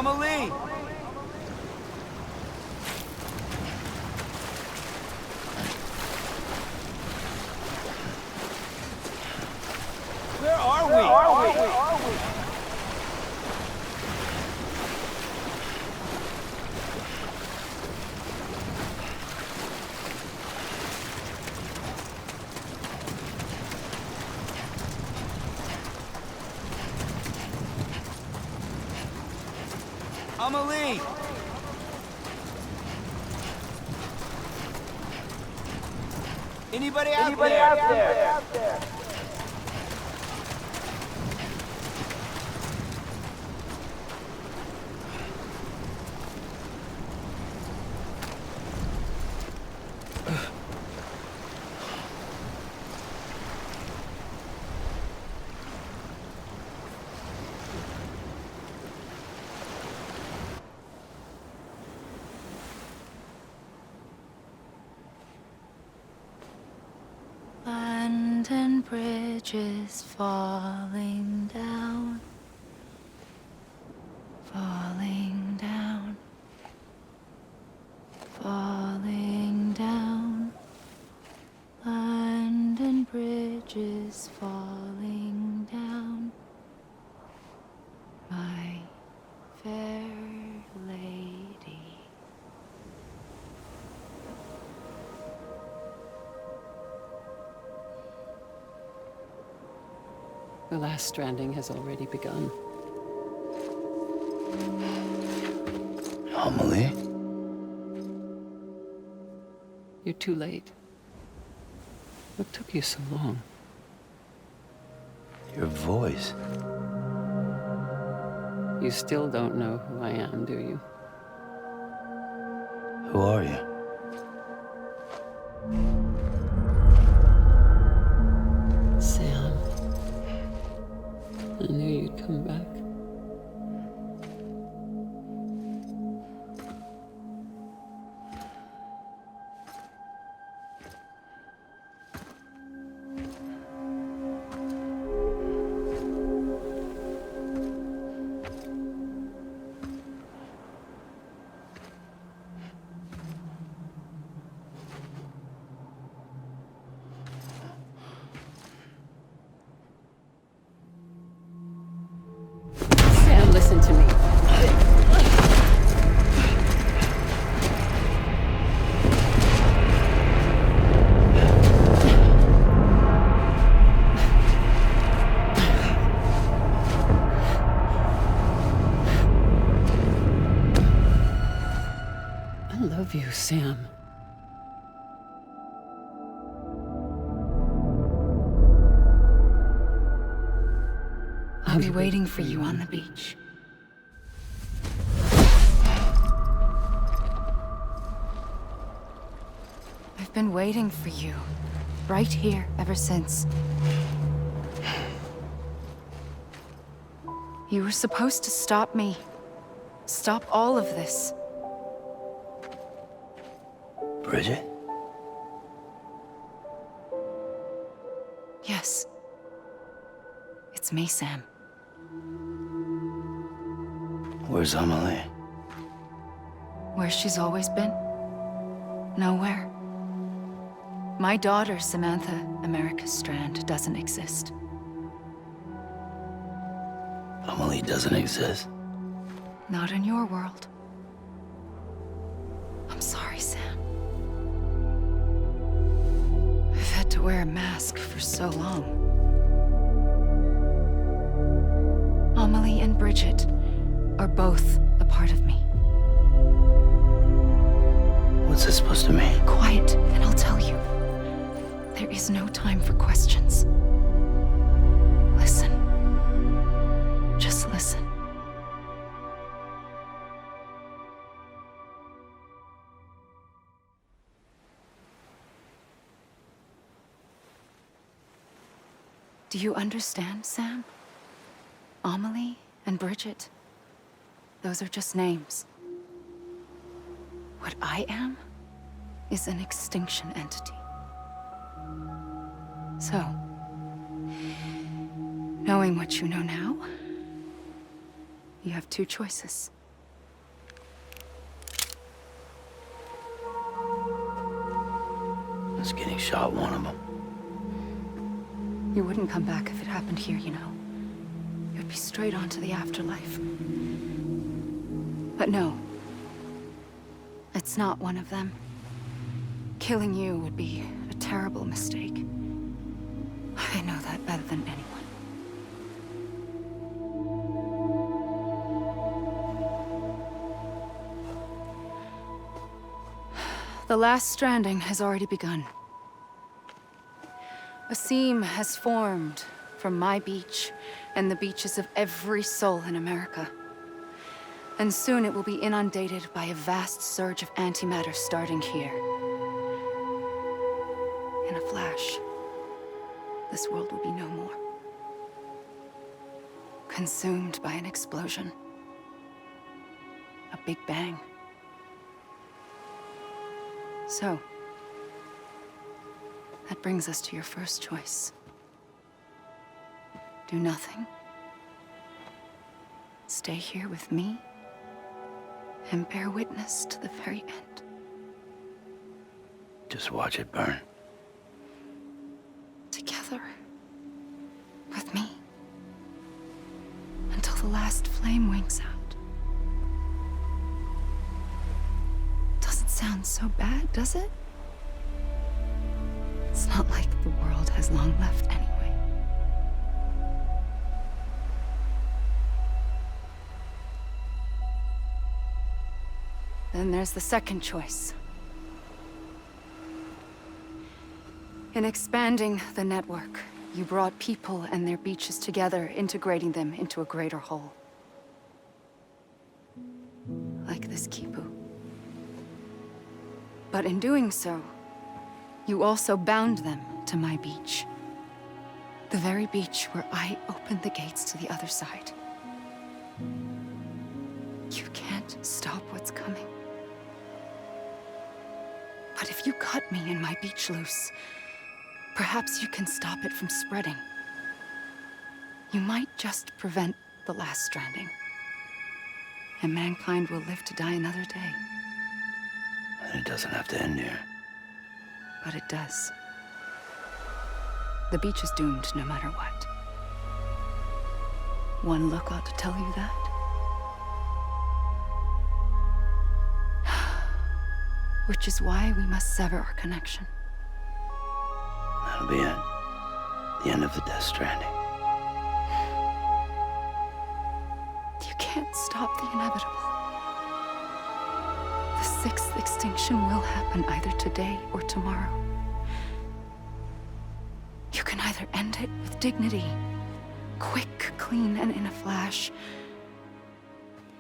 Amelie! Where are we? Amelie! Anybody out there? Land and bridges falling down, falling down, falling down. Land and bridges falling down, my fair lady. The last stranding has already begun. Amelie? You're too late. What took you so long? Your voice. You still don't know who I am, do you? Who are you? Sam. I knew you'd come back. Sam, listen to me. I love you, Sam. I'll be waiting for you on the beach. I've been waiting for you, right here, ever since. You were supposed to stop me. Stop all of this. Bridget? Yes. It's me, Sam. Where's Amelie? Where she's always been. Nowhere. My daughter, Samantha America Strand, doesn't exist. Amelie doesn't exist. Not in your world. I'm sorry, Sam. I've had to wear a mask for so long. Amelie and Bridget are both a part of me. What's this supposed to mean? Quiet, and I'll tell you. There is no time for questions. Listen. Just listen. Do you understand, Sam? Amelie and Bridget, those are just names. What I am is an extinction entity. So, knowing what you know now, you have two choices. Was getting shot one of them. You wouldn't come back if it happened here, you know. You'd be straight on to the afterlife. But no. It's not one of them. Killing you would be a terrible mistake. I know that better than anyone. The last stranding has already begun. A seam has formed from my beach and the beaches of every soul in America. And soon it will be inundated by a vast surge of antimatter starting here. In a flash, this world will be no more. Consumed by an explosion. A big bang. So, that brings us to your first choice. Do nothing. Stay here with me and bear witness to the very end. Just watch it burn. Together. With me. Until the last flame winks out. Doesn't sound so bad, does it? It's not like the world has long left anyway. Then there's the second choice. In expanding the network, you brought people and their beaches together, integrating them into a greater whole. Like this Kipu. But in doing so, you also bound them to my beach. The very beach where I opened the gates to the other side. You can't stop what's coming. But if you cut me and my beach loose, perhaps you can stop it from spreading. You might just prevent the last stranding. And mankind will live to die another day. And it doesn't have to end here. But it does. The beach is doomed no matter what. One look ought to tell you that. Which is why we must sever our connection. That'll be it. The end of the Death Stranding. You can't stop the inevitable. The sixth extinction will happen either today or tomorrow. You can either end it with dignity, quick, clean, and in a flash,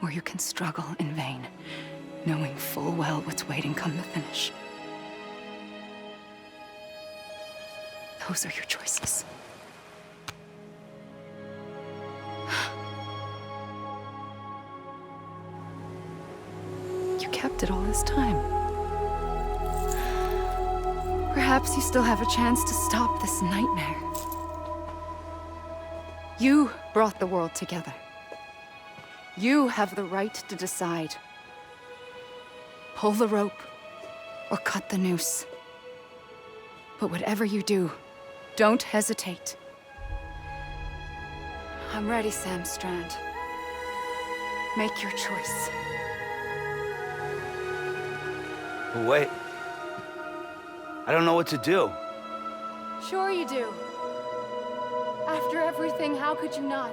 or you can struggle in vain, knowing full well what's waiting come the finish. Those are your choices. You kept it all this time. Perhaps you still have a chance to stop this nightmare. You brought the world together. You have the right to decide. Pull the rope or cut the noose. But whatever you do, don't hesitate. I'm ready, Sam Strand. Make your choice. But wait. I don't know what to do. Sure you do. After everything, how could you not?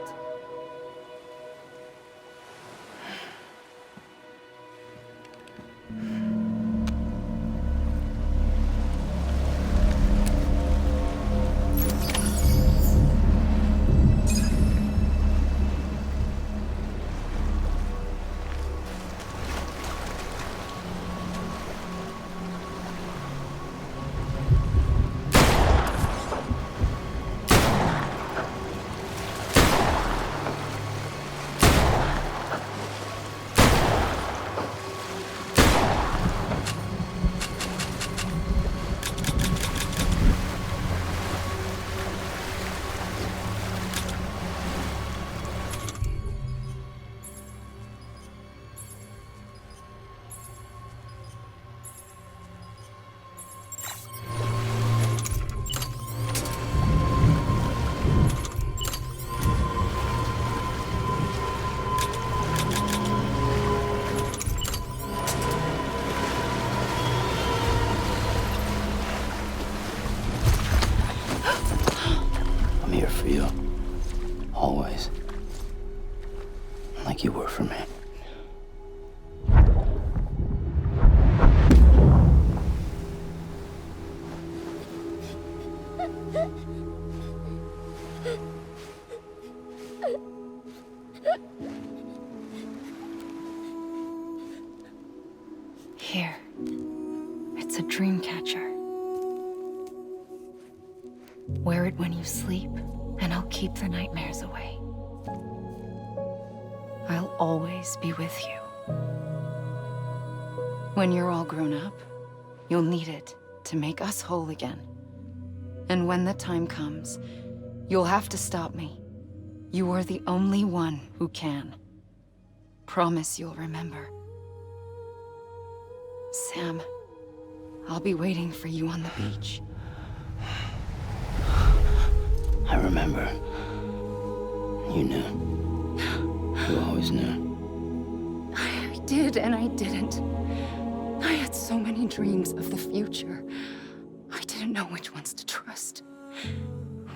Here. It's a dream catcher. Wear it when you sleep, and I'll keep the nightmares away. I'll always be with you. When you're all grown up, you'll need it to make us whole again. And when the time comes, you'll have to stop me. You are the only one who can. Promise you'll remember. Sam, I'll be waiting for you on the beach. I remember. You knew. You always knew. I did and I didn't. I had so many dreams of the future. I didn't know which ones to trust.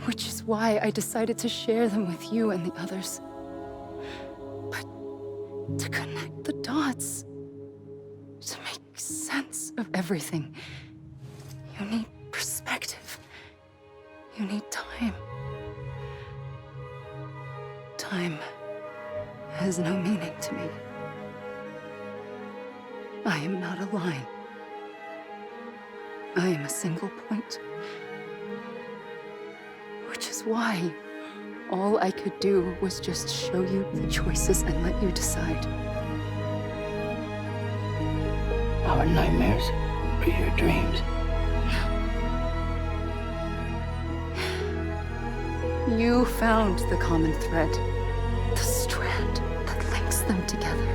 Which is why I decided to share them with you and the others. But to connect the dots, to make sense of everything, you need perspective. You need time. Time has no meaning to me. I am not a line. I am a single point. Which is why all I could do was just show you the choices and let you decide. Our nightmares are your dreams. You found the common thread, the strand that links them together.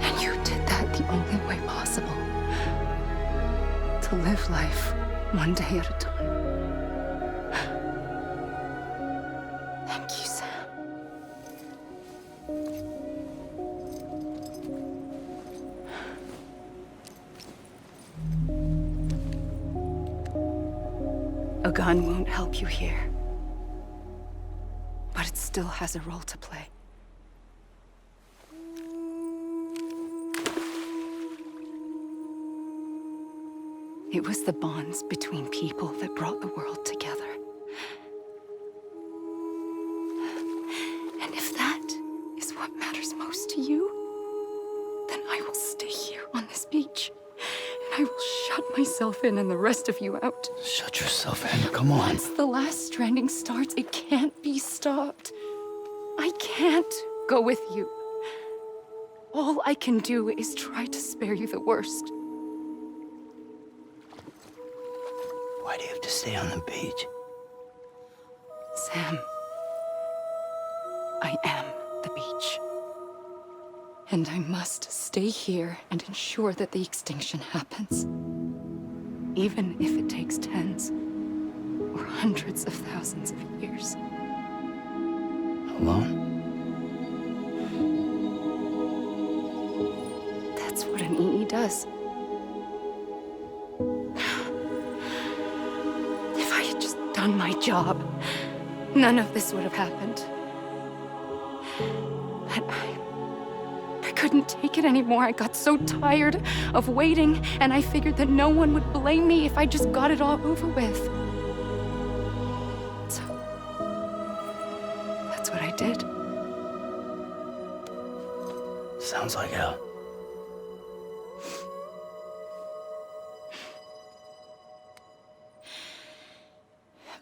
And you did that the only way possible. To live life one day at a time. Thank you, Sam. A gun won't help you here. But it still has a role to play. It was the bonds between people that brought the world together. And if that is what matters most to you, then I will stay here on this beach. And I will shut myself in and the rest of you out. Shut yourself in. Come on. Once the last stranding starts, it can't be stopped. I can't go with you. All I can do is try to spare you the worst. Why do you have to stay on the beach? Sam, I am the beach. And I must stay here and ensure that the extinction happens. Even if it takes tens or hundreds of thousands of years. Alone? That's what an EE does. If I had just done my job, none of this would have happened. But I couldn't take it anymore. I got so tired of waiting, and I figured that no one would blame me if I just got it all over with. So, that's what I did. Sounds like hell.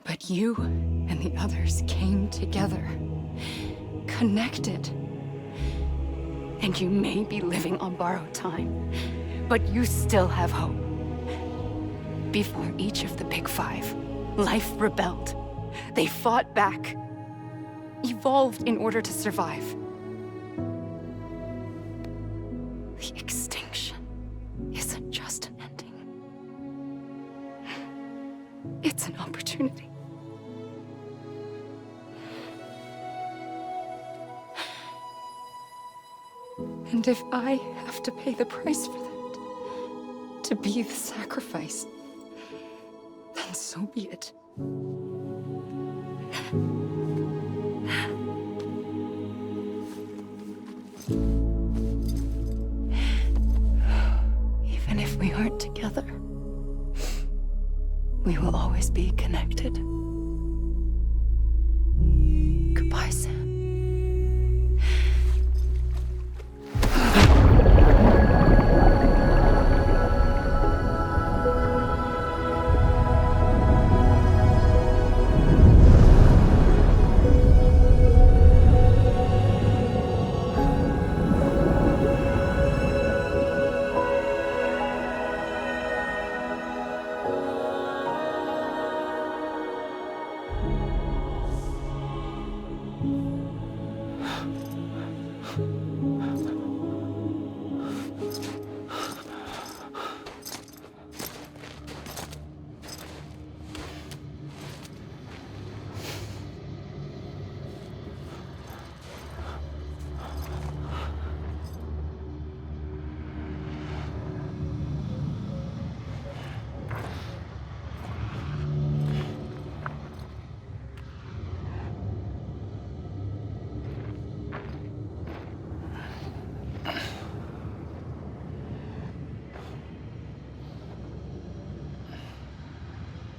But you and the others came together, connected. And you may be living on borrowed time, but you still have hope. Before each of the Big Five, life rebelled. They fought back, evolved in order to survive. The extinction isn't just an ending. It's an opportunity. And if I have to pay the price for that, to be the sacrifice, then so be it. Even if we aren't together, We will always be connected. Goodbye, Sam.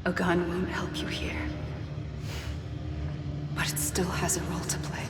A gun won't help you here. But it still has a role to play.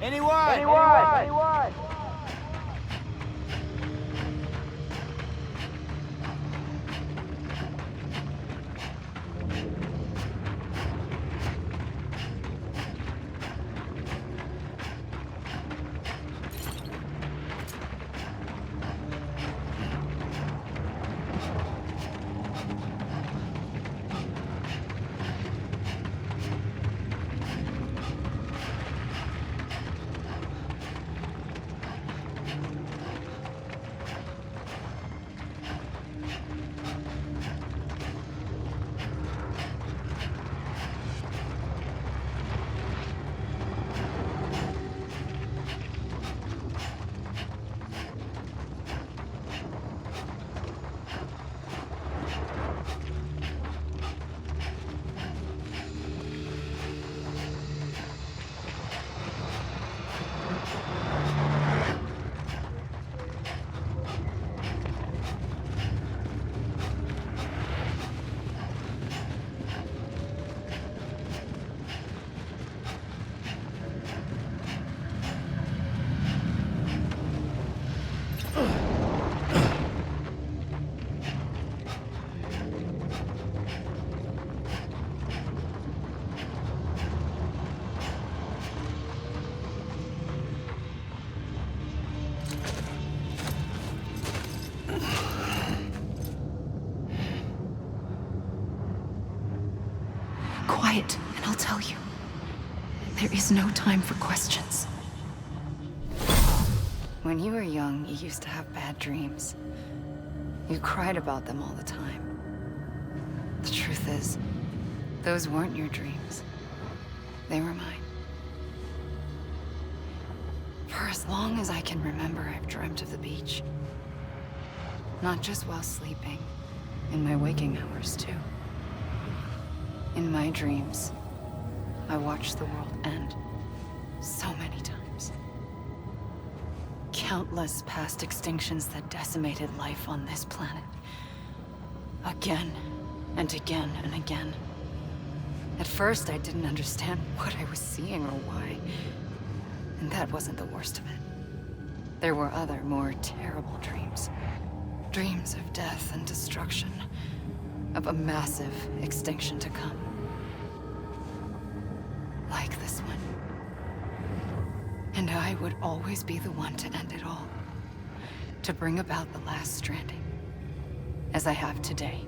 Anyone? Quiet, and I'll tell you. There is no time for questions. When you were young, you used to have bad dreams. You cried about them all the time. The truth is, those weren't your dreams. They were mine. For as long as I can remember, I've dreamt of the beach. Not just while sleeping, in my waking hours too. In my dreams, I watched the world end so many times. Countless past extinctions that decimated life on this planet. Again and again and again. At first, I didn't understand what I was seeing or why. And that wasn't the worst of it. There were other, more terrible dreams. Dreams of death and destruction. Of a massive extinction to come. Like this one. And I would always be the one to end it all. To bring about the last stranding. As I have today.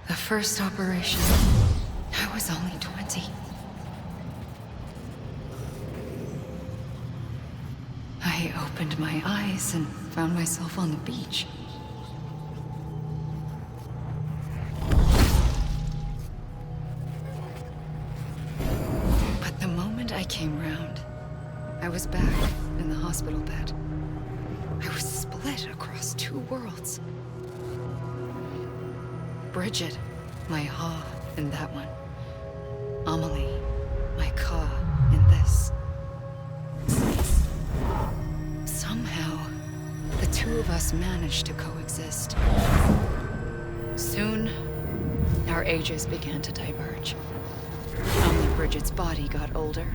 The first operation, I was only 20. I opened my eyes and found myself on the beach. But the moment I came round, I was back in the hospital bed. I was split across two worlds. Bridget, my ha in that one. Amelie, my ka in this. Somehow, the two of us managed to coexist. Soon, our ages began to diverge. Only Bridget's body got older,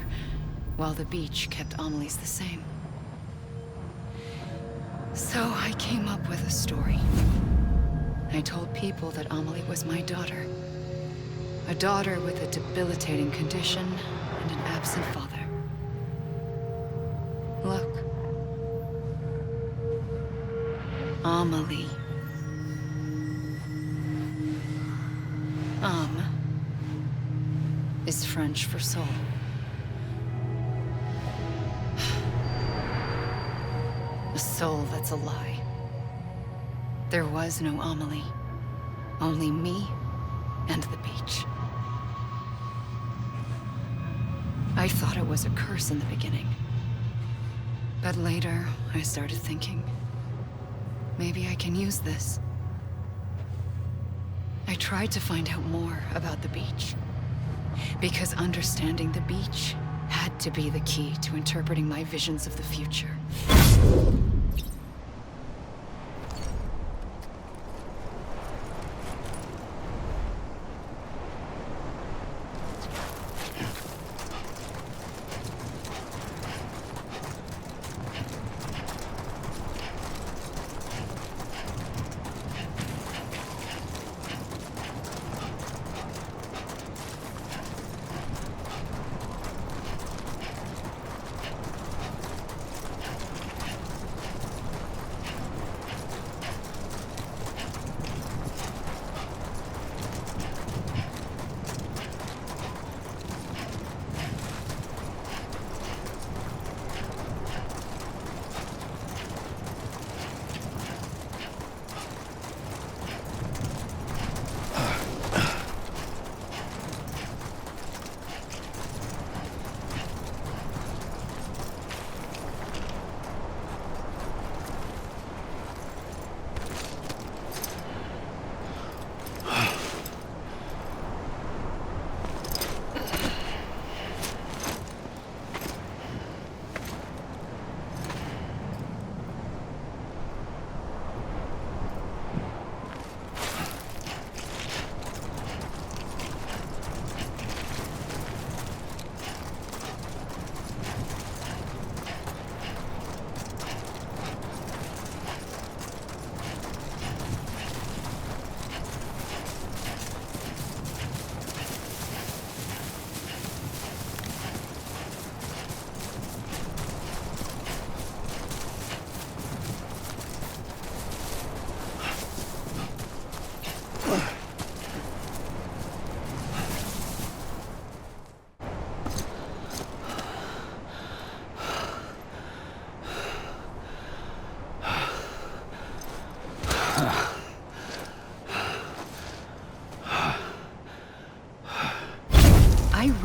while the beach kept Amelie's the same. So I came up with a story. I told people that Amelie was my daughter. A daughter with a debilitating condition and an absent father. Look. Amelie. Âme is French for soul. A soul that's a lie. There was no Amelie. Only me and the beach. I thought it was a curse in the beginning. But later, I started thinking, maybe I can use this. I tried to find out more about the beach. Because understanding the beach had to be the key to interpreting my visions of the future.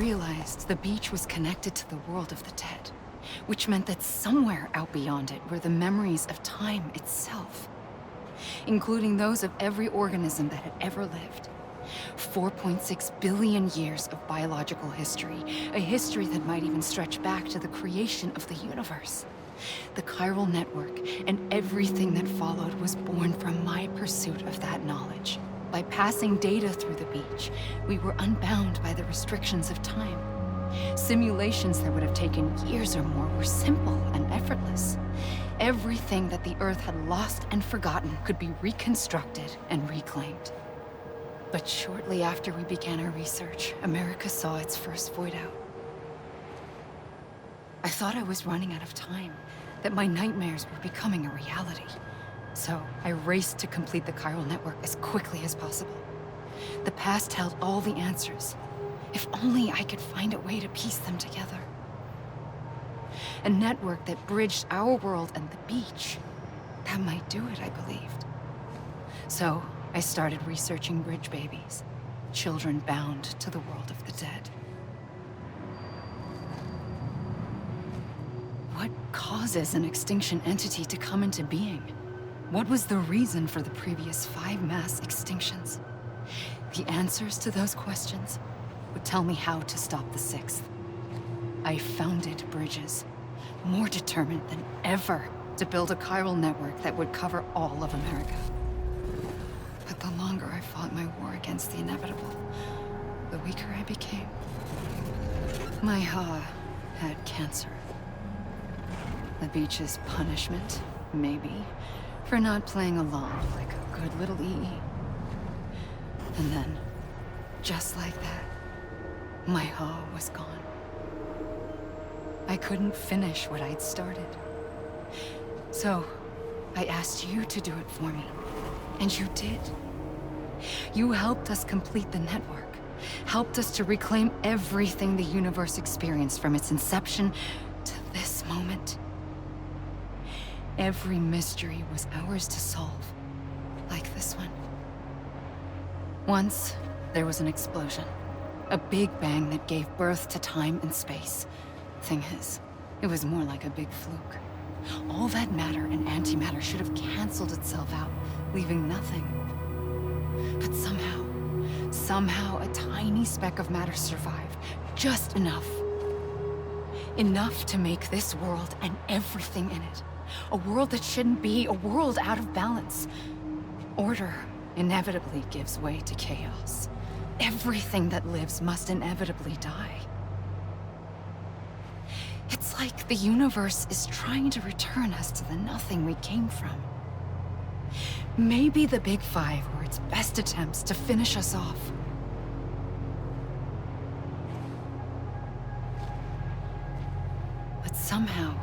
realized the beach was connected to the world of the dead, which meant that somewhere out beyond it were the memories of time itself, including those of every organism that had ever lived. 4.6 billion years of biological history, a history that might even stretch back to the creation of the universe. The chiral network and everything that followed was born from my pursuit of that knowledge. By passing data through the beach, we were unbound by the restrictions of time. Simulations that would have taken years or more were simple and effortless. Everything that the Earth had lost and forgotten could be reconstructed and reclaimed. But shortly after we began our research, America saw its first void out. I thought I was running out of time, that my nightmares were becoming a reality. So I raced to complete the chiral network as quickly as possible. The past held all the answers. If only I could find a way to piece them together. A network that bridged our world and the beach. That might do it, I believed. So I started researching bridge babies, children bound to the world of the dead. What causes an extinction entity to come into being? What was the reason for the previous 5 mass extinctions? The answers to those questions would tell me how to stop the 6th. I founded bridges, more determined than ever to build a chiral network that would cover all of America. But the longer I fought my war against the inevitable, the weaker I became. My Ha had cancer. The beach's punishment, maybe, for not playing along like a good little EE. And then, just like that, my Ha was gone. I couldn't finish what I'd started. So, I asked you to do it for me. And you did. You helped us complete the network. Helped us to reclaim everything the universe experienced from its inception to this moment. Every mystery was ours to solve, like this one. Once, there was an explosion. A big bang that gave birth to time and space. Thing is, it was more like a big fluke. All that matter and antimatter should have canceled itself out, leaving nothing. But somehow a tiny speck of matter survived. Just enough. Enough to make this world and everything in it. A world that shouldn't be, a world out of balance. Order inevitably gives way to chaos. Everything that lives must inevitably die. It's like the universe is trying to return us to the nothing we came from. Maybe the Big Five were its best attempts to finish us off. But somehow,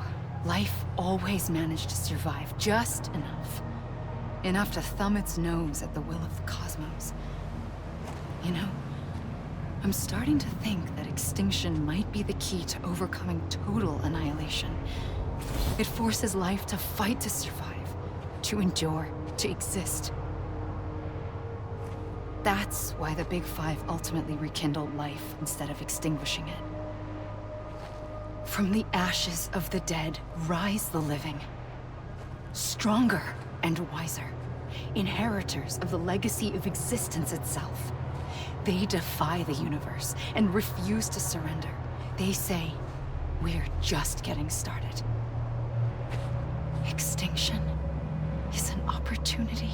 life always managed to survive just enough. Enough to thumb its nose at the will of the cosmos. You know, I'm starting to think that extinction might be the key to overcoming total annihilation. It forces life to fight to survive, to endure, to exist. That's why the Big Five ultimately rekindled life instead of extinguishing it. From the ashes of the dead rise the living. Stronger and wiser. Inheritors of the legacy of existence itself. They defy the universe and refuse to surrender. They say, we're just getting started. Extinction is an opportunity.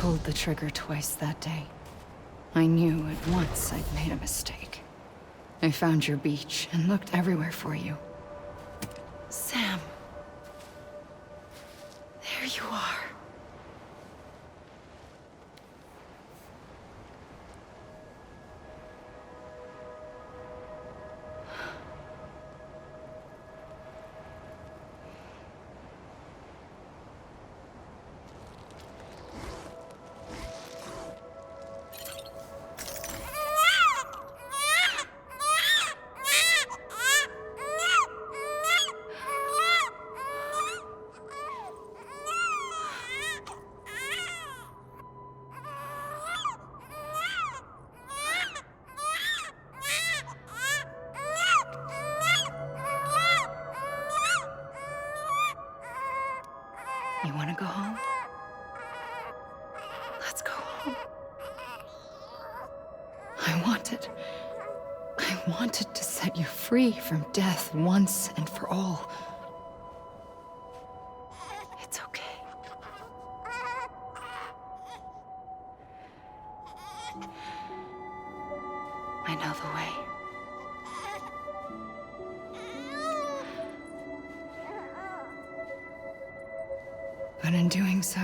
pulled the trigger twice that day, I knew at once I'd made a mistake. I found your beach and looked everywhere for you. Sam. There you are. You want to go home? Let's go home. I wanted to set you free from death once and for all. It's okay. I know the way. But in doing so,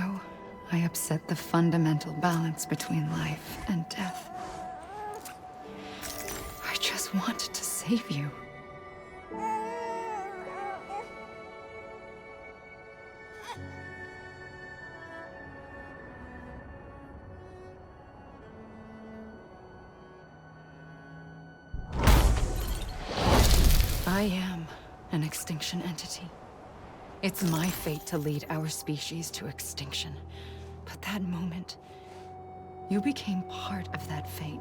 I upset the fundamental balance between life and death. I just wanted to save you. I am an extinction entity. It's my fate to lead our species to extinction. But that moment, you became part of that fate.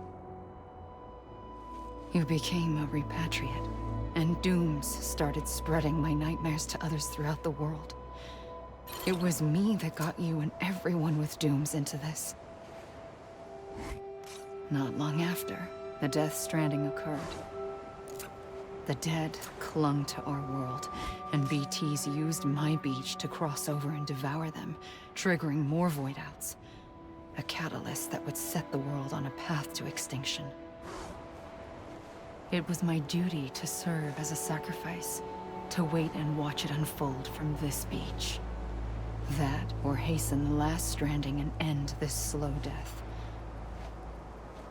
You became a repatriate, and dooms started spreading my nightmares to others throughout the world. It was me that got you and everyone with dooms into this. Not long after, the death stranding occurred. The dead clung to our world, and BTs used my beach to cross over and devour them, triggering more void outs. A catalyst that would set the world on a path to extinction. It was my duty to serve as a sacrifice, to wait and watch it unfold from this beach. That, or hasten the last stranding and end this slow death.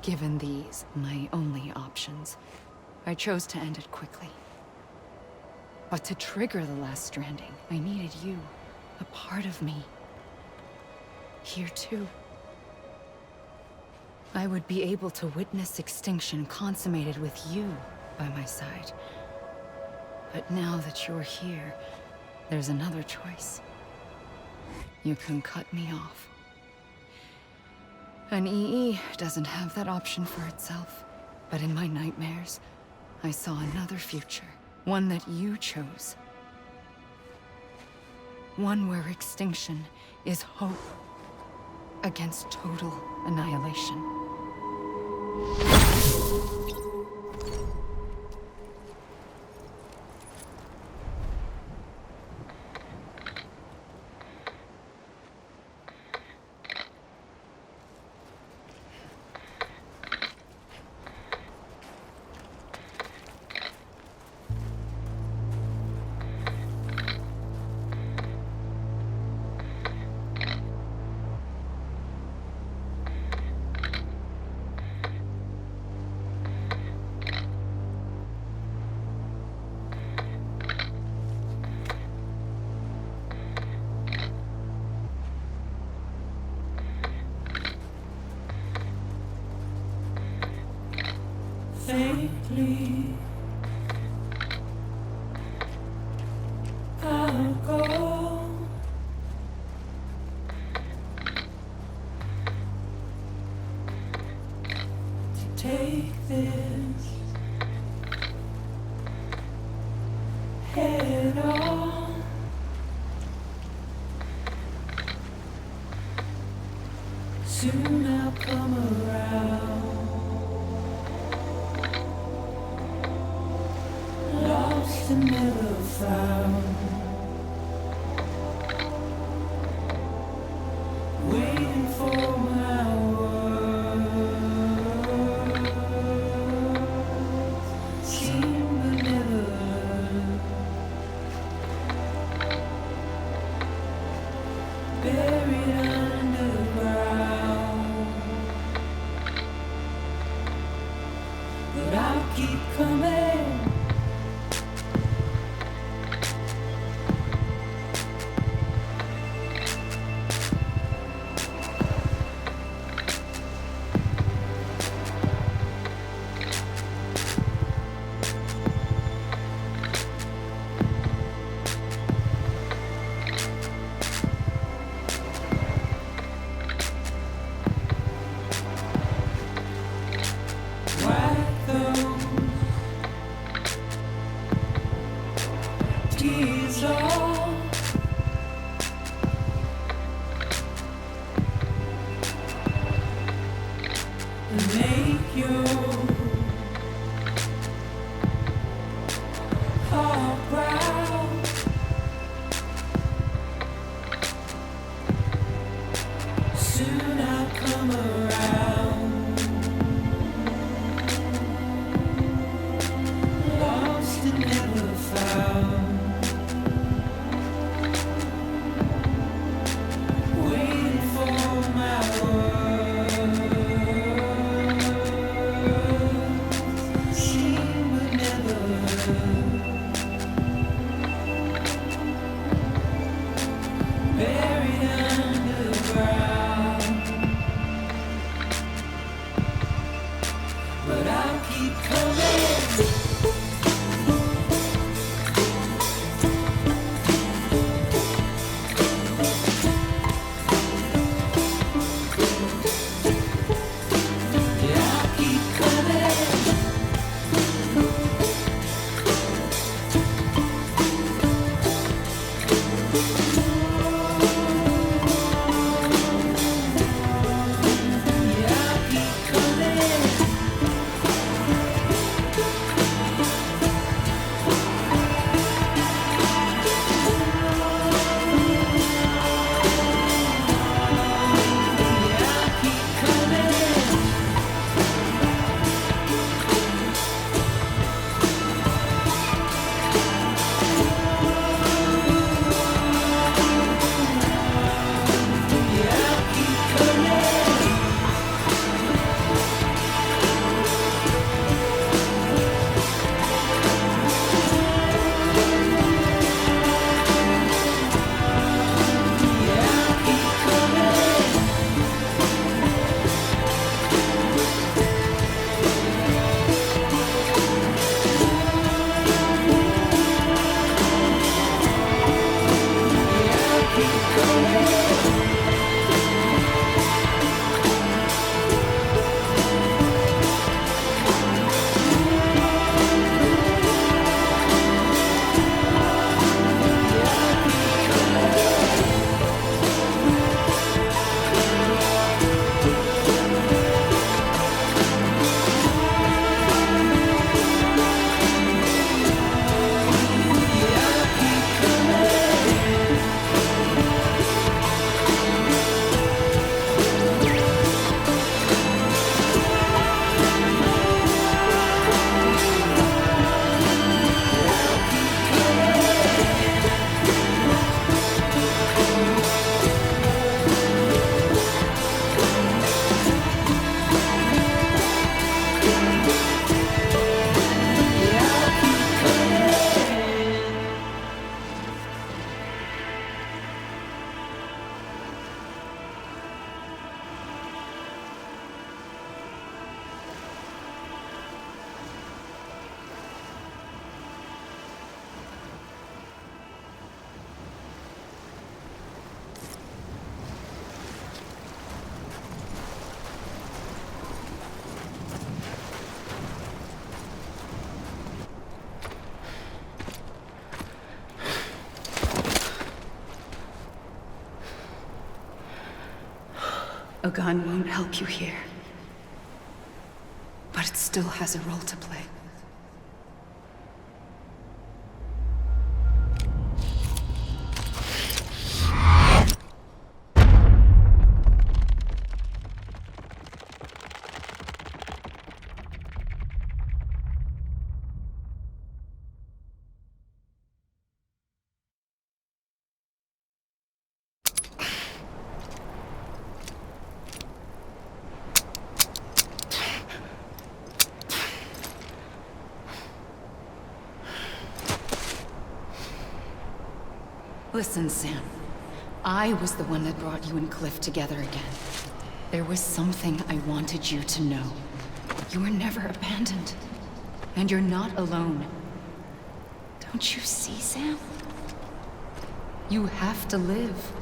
Given these, my only options, I chose to end it quickly. But to trigger the last stranding, I needed you, a part of me. Here too. I would be able to witness extinction consummated with you by my side. But now that you're here, there's another choice. You can cut me off. An EE doesn't have that option for itself. But in my nightmares, I saw another future. One that you chose. One where extinction is hope against total annihilation. Faintly, I'll go. To take this head on. Soon I'll come around. Lost and never found, waiting for my buried underground. But I'll keep coming. A gun won't help you here. But it still has a role to play. Listen, Sam. I was the one that brought you and Cliff together again. There was something I wanted you to know. You were never abandoned. And you're not alone. Don't you see, Sam? You have to live.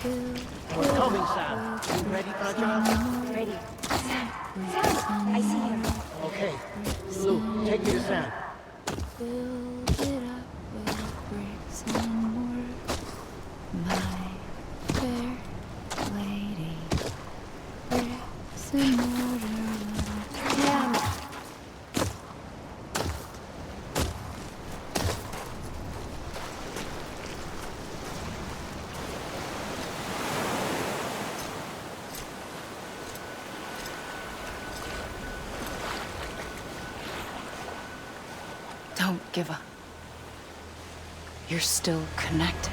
We're coming, Sam. You ready, fragile? Ready. Sam, I see you. Okay. Lou, take me to Sam. Build it up with bricks and mortar, my fair lady. Bricks and mortar. Sam. Don't give up. You're still connected.